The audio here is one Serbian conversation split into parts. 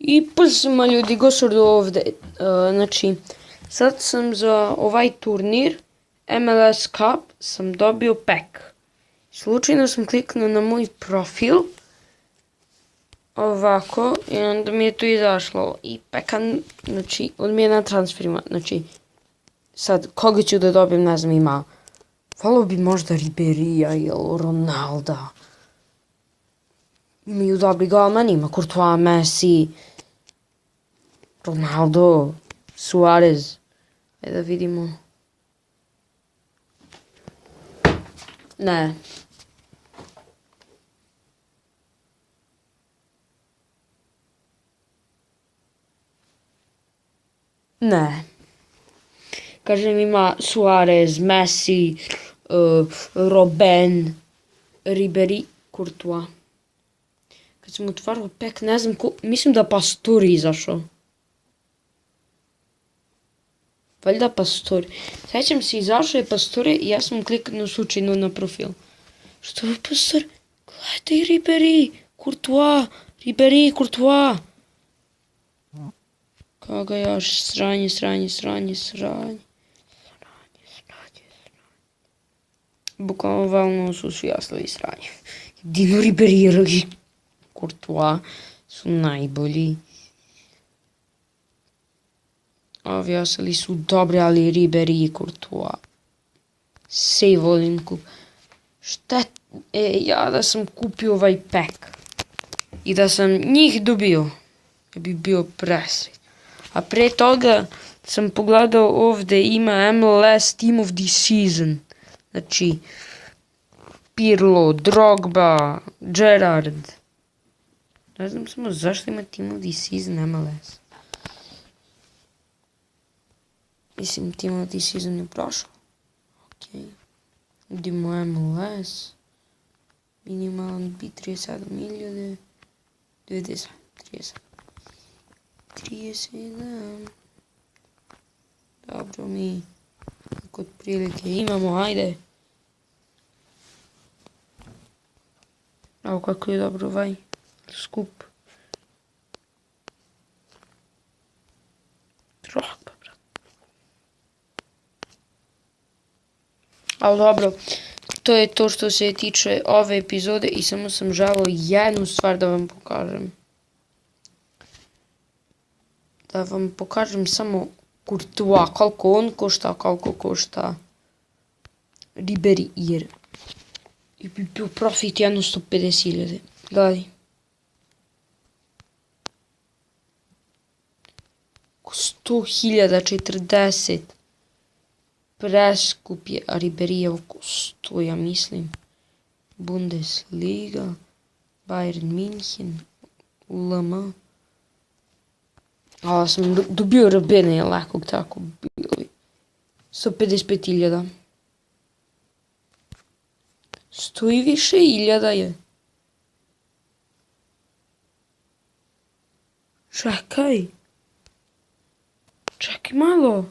I pozdrav ljudi, gospodo ovde. Znači, sad sam za ovaj turnir MLS Cup sam dobio pack. Slučajno sam kliknuo na moj profil. Ovako, i onda mi je tu izašlo i packan, znači, on mi je na transferima. Znači, sad, koga ću da dobijem, ne znam, ima. Volao bi možda Riberija ili Ronalda. Imaju dobri golmani, ima Courtois, Messi, Ronaldo, Suarez. Ajde da vidimo. Ne. Ne. Kažem, ima Suarez, Messi, Robben, Ribery, Courtois. Kad sam otvarao pack, ne znam ko, mislim da Pastore izašao. Valjda Pastore. Sećam se, izašao je Pastore i ja sam kliknuo slučajno na profil. Što je Pastore? Gledaj Ribery, Courtois, Ribery, Courtois. Koga još? Sranje. Bukvalno su svi ostali sranje. Jedino Ribery i Courtois su najbolji. Ovi ostali su dobri, ali Ribery i Courtois. Sej volim kup. Ja da sam kupio ovaj pack i da sam njih dobio, ja bi bio presret. A pre toga sam pogledao ovde, ima MLS Team of the Season. Znači, Pirlo, Drogba, Gerrard. Ne znam samo zašto ima Team of the Season MLS. Mislim, Team of the Season je prošao. Ok. Vidimo MLS. Minimalan bi 37.000. 90. 37. Dobro, mi kod prilike imamo, ajde. Evo kako je dobro ovaj skup. Drogba, bro. Ali dobro, to je to što se tiče ove epizode i samo sam želeo jednu stvar da vam pokažem. Da vam pokažem samo Courtois, koliko on košta, koliko košta Ribery, jer bi bio profit jedno 150.000. Gledaj. 100.000, 40. Preskup je, a Ribery je oko 100, ja mislim. Bundesliga, Bayern München, LM. Ali sam dobio Robena lakog, tako bili. 155.000. 100 i više hiljada je. Čekaj malo.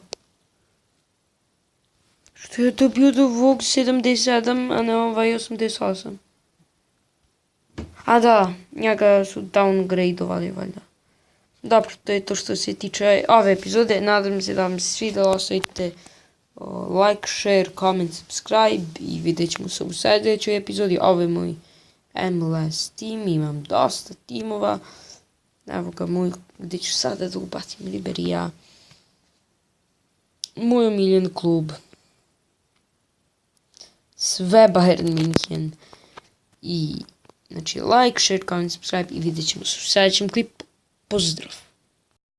Što je dobio do ovog 77, a ne ovaj 88? A da, njega su downgradeovali valjda. Dobro, to je to što se tiče ove epizode. Nadam se da vam se svidjelo. Ostavite like, share, comment, subscribe i vidjet ćemo se u sljedećoj epizodi. Ovo je moj MLS tim. Imam dosta timova. Evo ga moj, gdje ću sada da ubacim Riberija. Moj omiljen klub. Sve Bayern München. I znači like, share, comment, subscribe i vidjet ćemo se u sljedećem klipu. Pozdrav!